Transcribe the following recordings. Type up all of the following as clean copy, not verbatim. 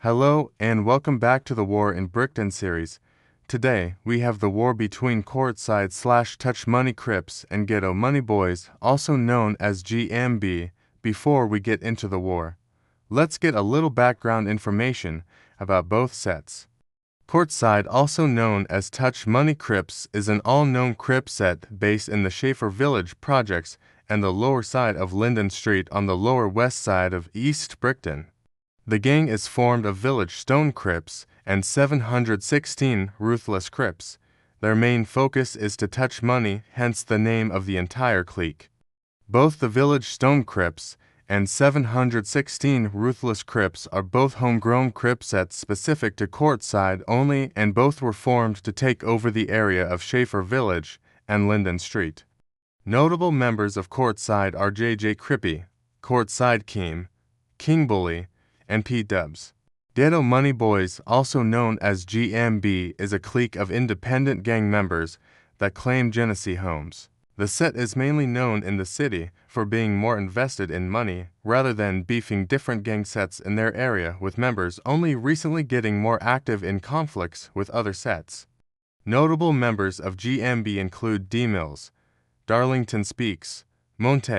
Hello and welcome back to the War in Brickton series. Today, we have the war between CourtCide / TouchMoneyCrips and Ghetto Money Boys, also known as GMB. Before we get into the war, let's get a little background information about both sets. CourtCide, also known as TouchMoneyCrips, is an all-known Crip set based in the Schaefer Village projects and the lower side of Linden Street on the lower west side of East Brickton. The gang is formed of Village Stone Crips and 716 Ruthless Crips. Their main focus is to touch money, hence the name of the entire clique. Both the Village Stone Crips and 716 Ruthless Crips are both homegrown Crip sets specific to CourtCide only, and both were formed to take over the area of Schaefer Village and Linden Street. Notable members of CourtCide are JJ Crippy, CourtCide Keem, King Bully, and P-Dubs. Ghetto Money Boys, also known as GMB, is a clique of independent gang members that claim Genesee homes. The set is mainly known in the city for being more invested in money rather than beefing different gang sets in their area, with members only recently getting more active in conflicts with other sets. Notable members of GMB include Dee Millz, Darlington Speaks, Mont,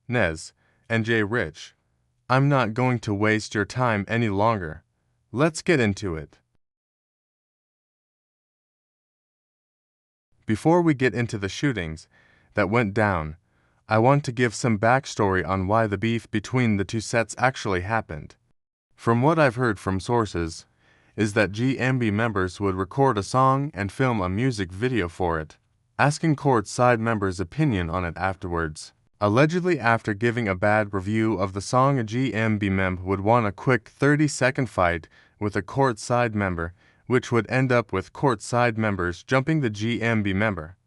Nez, and J. Rich. I'm not going to waste your time any longer. Let's get into it. Before we get into the shootings that went down, I want to give some backstory on why the beef between the two sets actually happened. From what I've heard from sources, is that GMB members would record a song and film a music video for it, asking CourtCide members' opinion on it afterwards. Allegedly, after giving a bad review of the song, a GMB member would want a quick 30-second fight with a CourtCide member, which would end up with CourtCide members jumping the GMB member.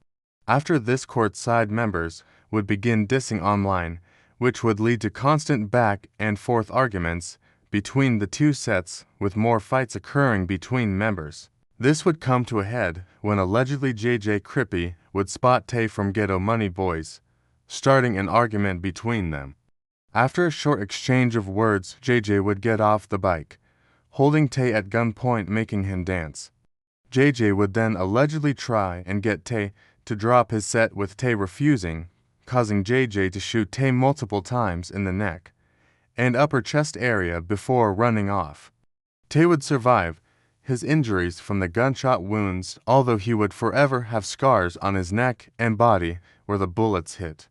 After this, CourtCide members would begin dissing online, which would lead to constant back and forth arguments between the two sets, with more fights occurring between members. This would come to a head when allegedly JJ Crippy would spot Tay from Ghetto Money Boys, starting an argument between them. After a short exchange of words, JJ would get off the bike, holding Tay at gunpoint, making him dance. JJ would then allegedly try and get Tay to drop his set, with Tay refusing, causing JJ to shoot Tay multiple times in the neck and upper chest area before running off. Tay would survive his injuries from the gunshot wounds, although he would forever have scars on his neck and body where the bullets hit.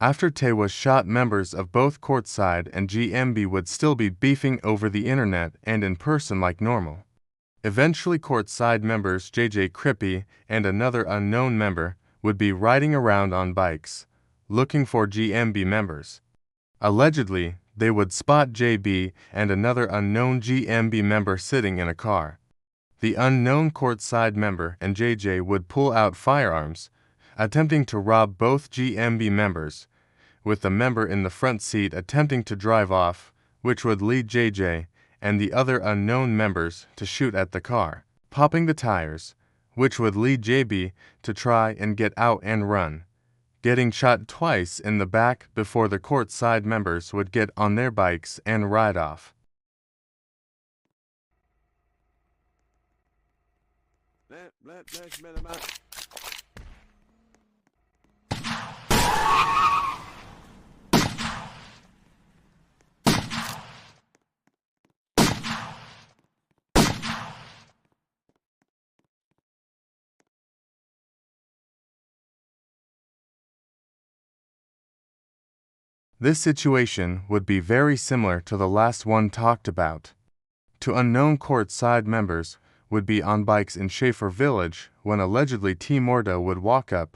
After Tay was shot, members of both CourtCide and GMB would still be beefing over the internet and in person like normal. Eventually, CourtCide members JJ Crippy and another unknown member would be riding around on bikes, looking for GMB members. Allegedly, they would spot JB and another unknown GMB member sitting in a car. The unknown CourtCide member and JJ would pull out firearms, attempting to rob both GMB members, with the member in the front seat attempting to drive off, which would lead JJ and the other unknown members to shoot at the car, popping the tires, which would lead JB to try and get out and run, getting shot twice in the back before the CourtCide members would get on their bikes and ride off. This situation would be very similar to the last one talked about. Two unknown CourtCide members would be on bikes in Schaefer Village when allegedly T. Morda would walk up,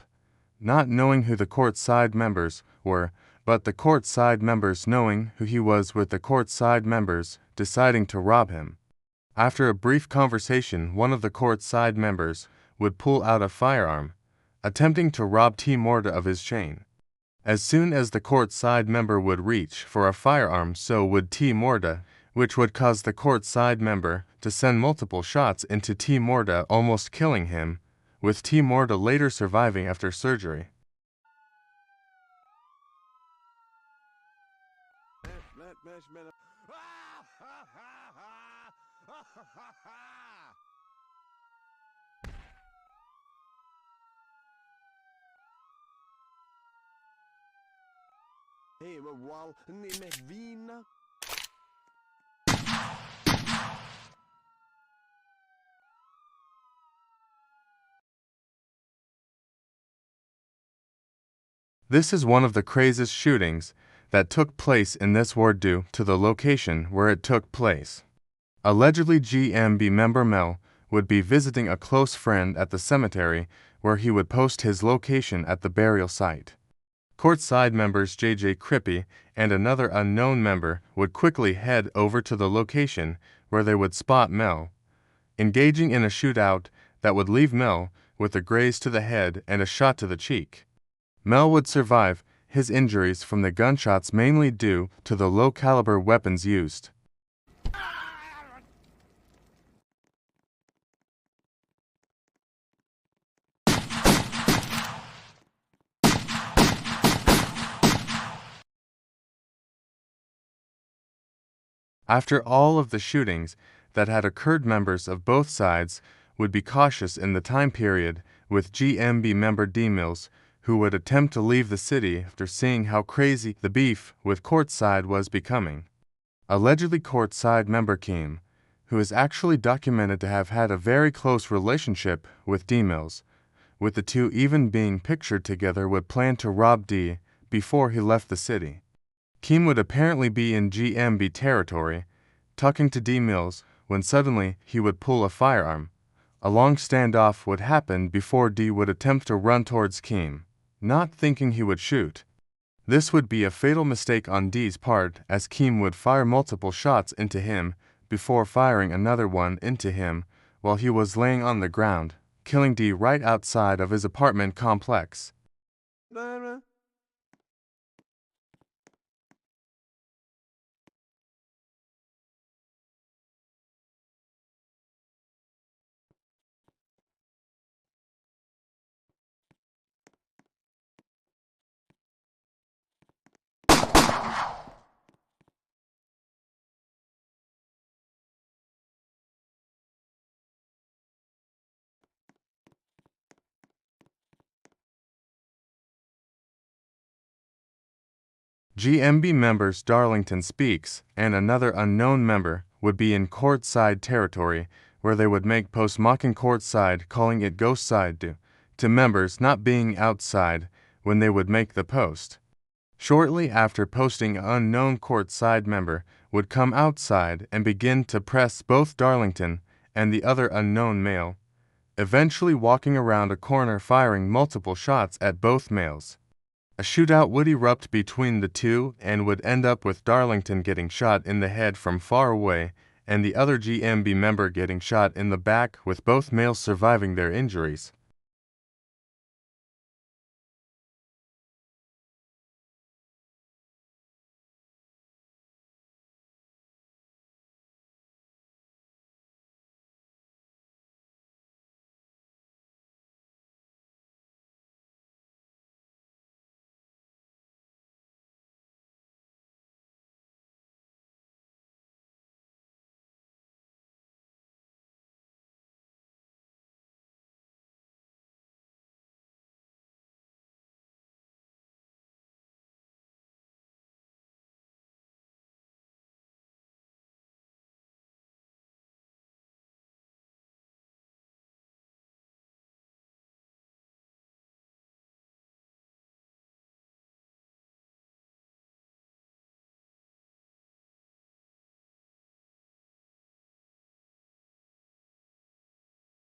not knowing who the CourtCide members were, but the CourtCide members knowing who he was, with the CourtCide members deciding to rob him. After a brief conversation, one of the CourtCide members would pull out a firearm, attempting to rob T. Morda of his chain. As soon as the CourtCide member would reach for a firearm, so would T. Morda, which would cause the CourtCide member to send multiple shots into T. Morda, almost killing him, with T. Morda later surviving after surgery. This is one of the craziest shootings that took place in this war due to the location where it took place. Allegedly, GMB member Mel would be visiting a close friend at the cemetery where he would post his location at the burial site. CourtCide members JJ Crippy and another unknown member would quickly head over to the location where they would spot Mel, engaging in a shootout that would leave Mel with a graze to the head and a shot to the cheek. Mel would survive his injuries from the gunshots mainly due to the low-caliber weapons used. After all of the shootings that had occurred, members of both sides would be cautious in the time period, with GMB member Dee Millz, who would attempt to leave the city after seeing how crazy the beef with CourtCide was becoming. Allegedly, CourtCide member Kim, who is actually documented to have had a very close relationship with Dee Millz, with the two even being pictured together, would plan to rob Dee before he left the city. Kim would apparently be in GMB territory, talking to Dee Millz, when suddenly he would pull a firearm. A long standoff would happen before Dee would attempt to run towards Kim, not thinking he would shoot. This would be a fatal mistake on Dee's part, as Kim would fire multiple shots into him before firing another one into him while he was laying on the ground, killing Dee right outside of his apartment complex. GMB members Darlington Speaks and another unknown member would be in CourtCide territory, where they would make posts mocking CourtCide, calling it ghost side due to members not being outside when they would make the post. Shortly after posting, an unknown CourtCide member would come outside and begin to press both Darlington and the other unknown male, eventually walking around a corner firing multiple shots at both males. A shootout would erupt between the two and would end up with Darlington getting shot in the head from far away and the other GMB member getting shot in the back, with both males surviving their injuries.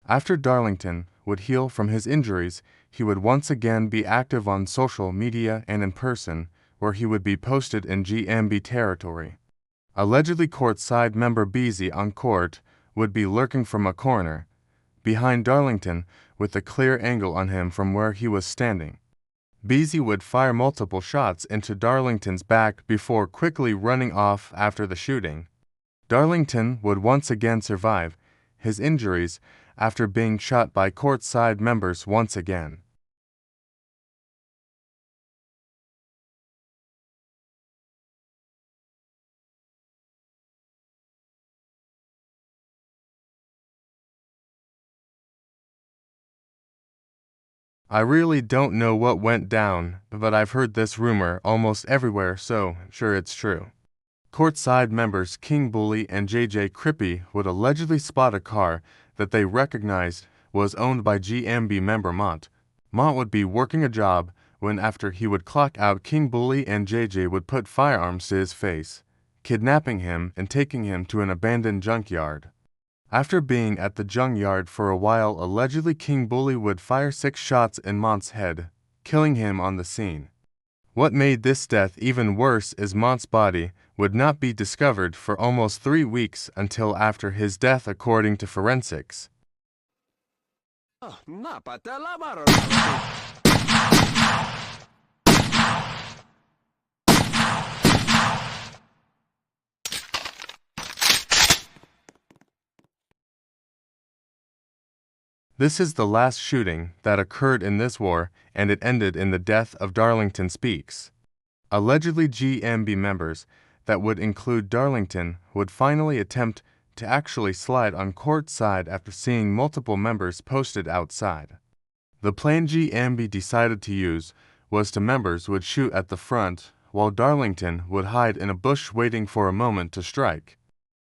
After Darlington would heal from his injuries, he would once again be active on social media and in person, where he would be posted in GMB territory. Allegedly, CourtCide member Beezy on court would be lurking from a corner behind Darlington with a clear angle on him from where he was standing. Beezy would fire multiple shots into Darlington's back before quickly running off after the shooting. Darlington would once again survive his injuries after being shot by CourtCide members once again. I really don't know what went down, but I've heard this rumor almost everywhere, so sure it's true. CourtCide members King Bully and JJ Crippy would allegedly spot a car that they recognized was owned by GMB member Mont. Mont would be working a job when after he would clock out, King Bully and JJ would put firearms to his face, kidnapping him and taking him to an abandoned junkyard. After being at the junkyard for a while, allegedly King Bully would fire 6 shots in Mont's head, killing him on the scene. What made this death even worse is Mont's body would not be discovered for almost 3 weeks until after his death, according to forensics. This is the last shooting that occurred in this war, and it ended in the death of Darlington Speaks. Allegedly, GMB members, that would include Darlington, would finally attempt to actually slide on CourtCide after seeing multiple members posted outside. The plan GMB decided to use was to members would shoot at the front, while Darlington would hide in a bush waiting for a moment to strike.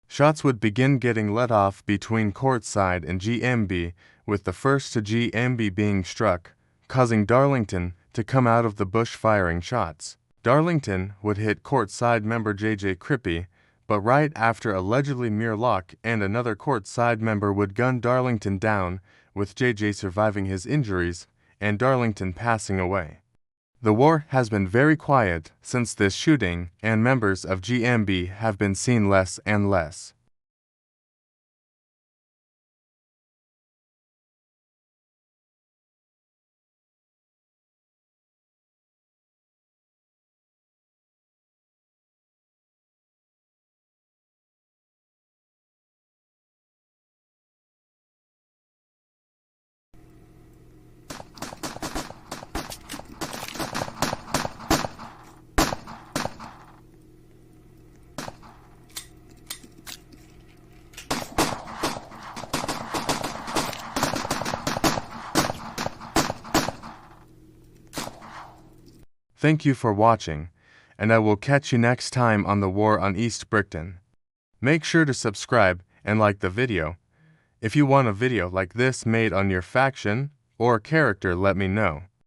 Shots would begin getting let off between CourtCide and GMB, with the first to GMB being struck, causing Darlington to come out of the bush firing shots. Darlington would hit CourtCide member JJ Crippy, but right after allegedly Muirlock and another CourtCide member would gun Darlington down, with JJ surviving his injuries and Darlington passing away. The war has been very quiet since this shooting, and members of GMB have been seen less and less. Thank you for watching, and I will catch you next time on the War on East Brickton. Make sure to subscribe and like the video. If you want a video like this made on your faction or character, let me know.